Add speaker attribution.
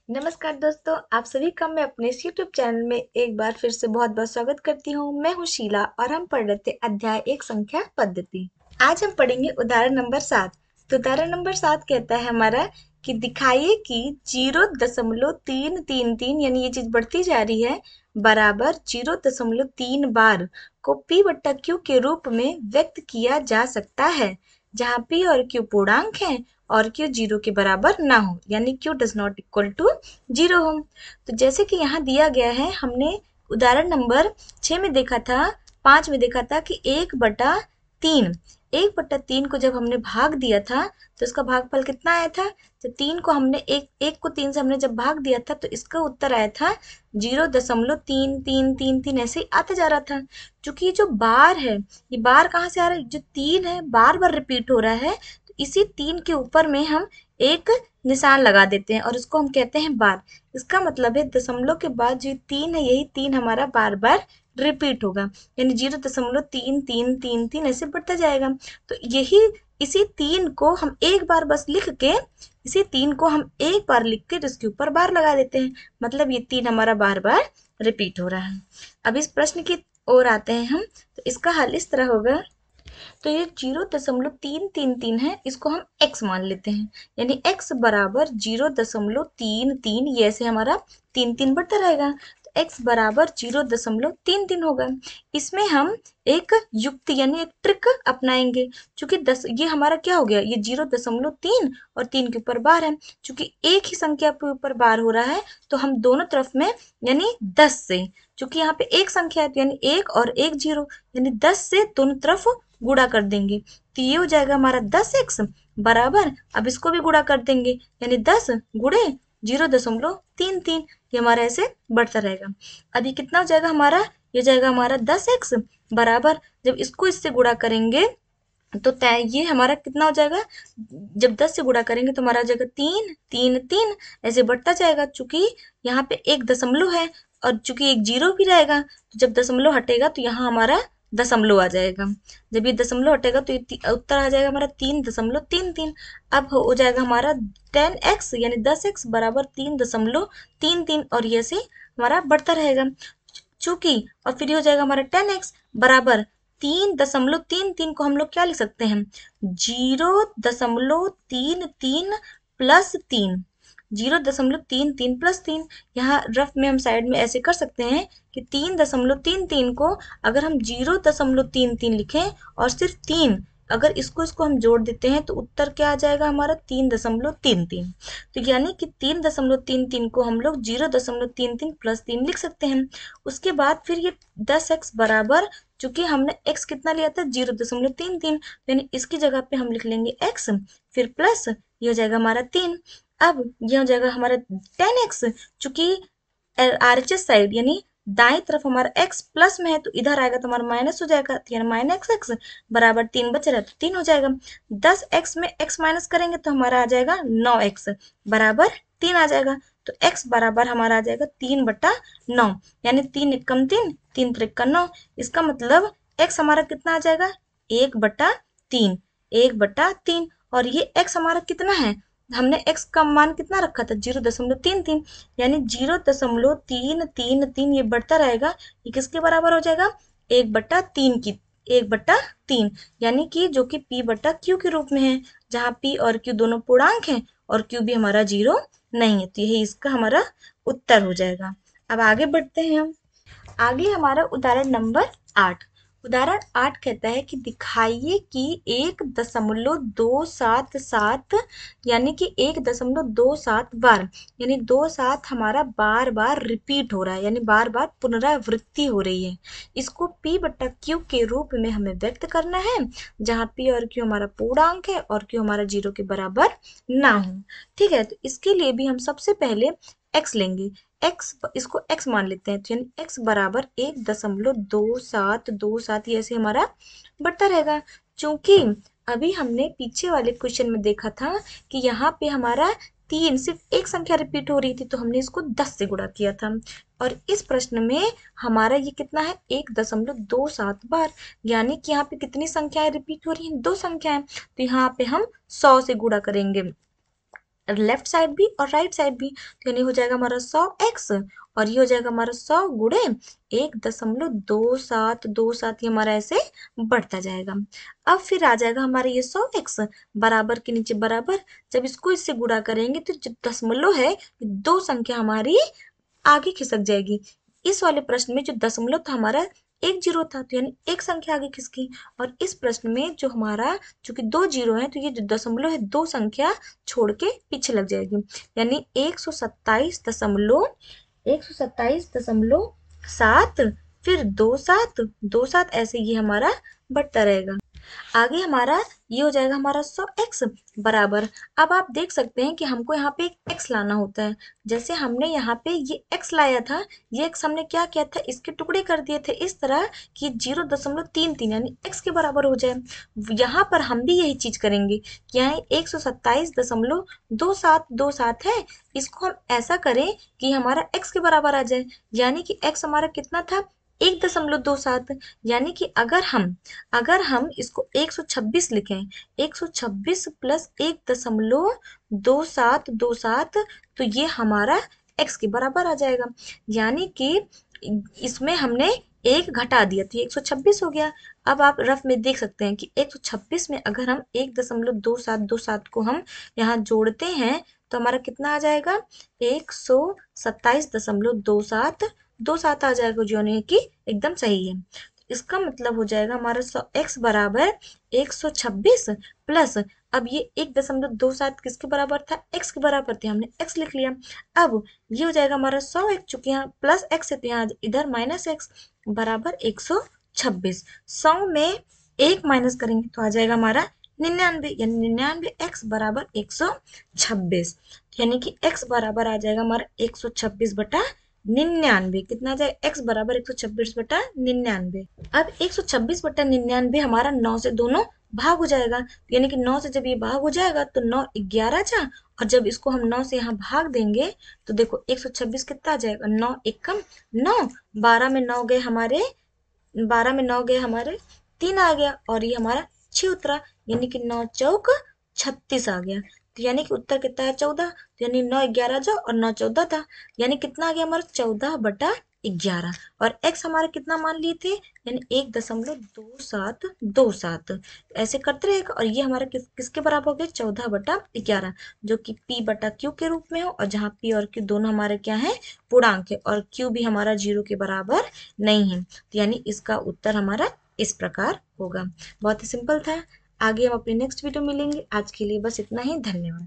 Speaker 1: नमस्कार दोस्तों, आप सभी का मैं अपने इस YouTube चैनल में एक बार फिर से बहुत बहुत स्वागत करती हूँ। मैं हूँ शीला और हम पढ़ रहे थे अध्याय एक संख्या पद्धति। आज हम पढ़ेंगे उदाहरण नंबर 7। तो उदाहरण नंबर 7 कहता है हमारा कि दिखाइए कि 0.333 यानी ये चीज बढ़ती जा रही है बराबर 0.3 बार को P बट्टा Q के रूप में व्यक्त किया जा सकता है, जहाँ P और Q पूर्णांक हैं और Q 0 के बराबर ना हो, यानी Q does not equal to 0 हो। तो जैसे कि यहाँ दिया गया है, हमने उदाहरण नंबर 6 में देखा था, 5 में देखा था कि 1/3, 1/3 को जब हमने भाग दिया था तो इसका भागफल कितना आया था। तो 3 को हमने एक को 3 से हमने जब भाग दिया था तो इसका उत्तर आया था 0.3333, ऐसे ही आता जा रहा था। क्योंकि ये जो बार है, ये बार कहाँ से आ रहा है, जो 3 है बार बार रिपीट हो रहा है, तो इसी 3 के ऊपर में हम एक निशान लगा देते हैं और इसको हम कहते हैं बार। इसका मतलब है दशमलव के बाद जो 3 है, यही 3 हमारा बार बार रिपीट होगा, यानी 0.3333 ऐसे बढ़ता जाएगा। तो यही इसी 3 को हम एक बार बस लिख के, इसी 3 को हम एक बार लिख के इसके ऊपर बार लगा देते हैं, मतलब ये 3 हमारा बार बार रिपीट हो रहा है। अब इस प्रश्न की ओर आते हैं हम। तो इसका हल इस तरह होगा। तो ये 0.333 है, इसको हम x मान लेते हैं, यानी x बराबर 0.33, ये ऐसे हमारा 3 बढ़ता रहेगा, तो x बराबर 0.33 होगा। इसमें हम एक युक्ति यानी एक ट्रिक अपनाएंगे। चूंकि 10, ये हमारा क्या हो गया, ये 0.3 और 3 के ऊपर बार है, चूंकि एक ही संख्या के ऊपर बार हो रहा है तो हम दोनों तरफ में यानी 10 से, चूंकि यहाँ पे एक संख्या है तो यानी 1 और 1 0, यानी 10 से दोनों तरफ गुणा कर देंगे, तो ये हो जाएगा हमारा 10x बराबर, अब इसको भी गुणा कर देंगे, यानी 10 गुणे 0.33, ये हमारा ऐसे बढ़ता रहेगा। अब ये कितना हो जाएगा हमारा, ये जाएगा हमारा 10x बराबर, जब इसको इससे गुणा करेंगे तो ये हमारा कितना हो जाएगा, जब 10 से गुणा करेंगे तो हमारा हो जाएगा 3 3 3, ऐसे बढ़ता जाएगा। चूंकि यहाँ पे एक दशमलव है और चूंकि एक जीरो भी रहेगा, तो जब दशमलव हटेगा तो यहाँ हमारा दशमलव आ जाएगा। जब ये दशमलव हटेगा तो ये उत्तर आ जाएगा हमारा 3.33। अब हो जाएगा हमारा 10x यानी 10x बराबर 3.33, और ये से हमारा बढ़ता रहेगा। चूंकि और फिर हो जाएगा हमारा 10x बराबर 3.33 को हम लोग क्या लिख सकते हैं, 0.33 प्लस 3, 0.33 प्लस 3। यहाँ रफ में हम साइड में ऐसे कर सकते हैं कि 3.33 को अगर हम 0.33 लिखें और सिर्फ 3, अगर इसको इसको हम जोड़ देते हैं तो उत्तर क्या आ जाएगा हमारा 3.33। तो यानी कि 3.33 को हम लोग 0.33 प्लस 3 लिख सकते हैं। उसके बाद फिर ये 10x बराबर, चूंकि हमने x कितना लिया था 0.33, यानी इसकी जगह पे हम लिख लेंगे x, फिर प्लस ये हो जाएगा हमारा 3। अब ये हो जाएगा हमारा 10x, चूंकि RHS साइड यानी दाएं तरफ हमारा x प्लस में है तो इधर आएगा तो हमारा माइनस हो जाएगा, तो यानी माइनस x बराबर 3 बच रहा है तो 3 हो जाएगा। 10x में x माइनस करेंगे तो हमारा आ जाएगा 9x बराबर 3 आ जाएगा, तो x बराबर हमारा आ जाएगा 3/9, यानी 3 एकम 3, 3 त्रिक 9। इसका मतलब x हमारा कितना आ जाएगा, 1/3, 1/3। और ये x हमारा कितना है, हमने x का मान कितना रखा था 0.33, यानी 0.333 ये बढ़ता रहेगा, ये किसके बराबर हो जाएगा 1/3 की, 1/3, यानी कि जो कि p बटा q के रूप में है, जहाँ p और q दोनों पूर्णांक हैं और q भी हमारा 0 नहीं है, तो यही इसका हमारा उत्तर हो जाएगा। अब आगे बढ़ते हैं हम। आगे हमारा उदाहरण नंबर 8। उदाहरण 8 कहता है कि दिखाइए कि 1.277 यानी कि 1.27 बार, यानी 27 हमारा बार बार रिपीट हो रहा है, यानी बार बार पुनरावृत्ति हो रही है। इसको p बट्टा q के रूप में हमें व्यक्त करना है, जहाँ p और q हमारा पूर्णांक है और q हमारा 0 के बराबर ना हो। ठीक है, तो इसके लिए भी हम सबसे पहले x लेंगे, x इसको x मान लेते हैं, तो यानी x बराबर 1.2727, ये ऐसे हमारा बढ़ता रहेगा। चूंकि अभी हमने पीछे वाले क्वेश्चन में देखा था कि यहाँ पे हमारा 3 सिर्फ एक संख्या रिपीट हो रही थी तो हमने इसको 10 से गुणा किया था, और इस प्रश्न में हमारा ये कितना है 1.27 बार, यानी कि यहाँ पे कितनी संख्याएं रिपीट हो रही हैं, 2 संख्याएं, तो यहाँ पे हम 100 से गुणा करेंगे। लेफ्ट साइड भी और राइट साइड भी, तो यानी हो जाएगा हमारा 100x और ये हो जाएगा हमारा 100 गुणे 1.2727, ये हमारा ऐसे बढ़ता जाएगा। अब फिर आ जाएगा हमारा ये 100x बराबर के नीचे बराबर, जब इसको इससे गुणा करेंगे तो जो दशमलव है दो संख्या हमारी आगे खिसक जाएगी। इस वाले प्रश्न में जो दशमलव था हमारा एक जीरो था, तो यानी एक संख्या आगे खिसकी, और इस प्रश्न में जो हमारा चूंकि दो जीरो है तो ये जो दशमलव है दो संख्या छोड़ के पीछे लग जाएगी, यानी 127 फिर दो सात ऐसे ये हमारा बढ़ता रहेगा। आगे हमारा ये हो जाएगा हमारा 100x बराबर। अब आप देख सकते हैं कि हमको यहाँ पे एक x लाना होता है। जैसे हमने यहाँ पे ये x लाया था, ये x हमने क्या किया था, इसके टुकड़े कर दिए थे इस तरह कि 0.33 यानी x के बराबर हो जाए। यहाँ पर हम भी यही चीज करेंगे कि यहाँ 127.2727 है, इसको हम ऐसा करें कि हमारा x के बराबर आ जाए, यानी कि x हमारा कितना था 1.27, यानी कि अगर हम इसको 126 लिखें, 126 प्लस 1.2727, तो ये हमारा x के बराबर आ जाएगा, यानी कि इसमें हमने एक घटा दिया तो 126 हो गया। अब आप रफ में देख सकते हैं कि 126 में अगर हम 1.2727 को हम यहाँ जोड़ते हैं तो हमारा कितना आ जाएगा 127.27 आ जाएगा, जो यानी कि एकदम सही है। इसका मतलब हो जाएगा हमारा 100x बराबर 126 प्लस, अब ये 1.27 किसके बराबर था, x के बराबर थे, हमने x लिख लिया। अब ये हो जाएगा हमारा 100x, चूंकि यहाँ प्लस x है तो यहाँ इधर माइनस x बराबर 126। 100 में एक माइनस करेंगे तो आ जाएगा हमारा 99, यानी 99x बराबर 126, यानी कि x बराबर आ जाएगा हमारा 126/99। कितना आ जाएगा x बराबर 126/99। अब 126/99 हमारा 9 से दोनों भाग हो जाएगा, यानी कि 9 से जब ये भाग हो जाएगा तो 9 11 जा, और जब इसको हम 9 से यहाँ भाग देंगे तो देखो 126 कितना आ जाएगा, 9 एकम 9, 12 में 9 गए हमारे 3 आ गया, और ये हमारा 6 उतरा, यानी कि 9 चौक 36 आ गया। तो यानी कि उत्तर कितना है 14, तो यानी 9 11 जा और 9 14 था, यानी कितना आ गया हमारा 14/11, और x हमारा कितना मान लिए थे, यानी 1.2727 ऐसे करते रहेगा, और ये हमारा किसके बराबर हो गया 14/11, जो कि p/q के रूप में हो, और जहाँ p और q दोनों हमारे क्या है पूर्णांक है, और q भी हमारा 0 के बराबर नहीं है, तो यानी इसका उत्तर हमारा इस प्रकार होगा। बहुत ही सिंपल था। आगे हम अपने नेक्स्ट वीडियो मिलेंगे। आज के लिए बस इतना ही। धन्यवाद।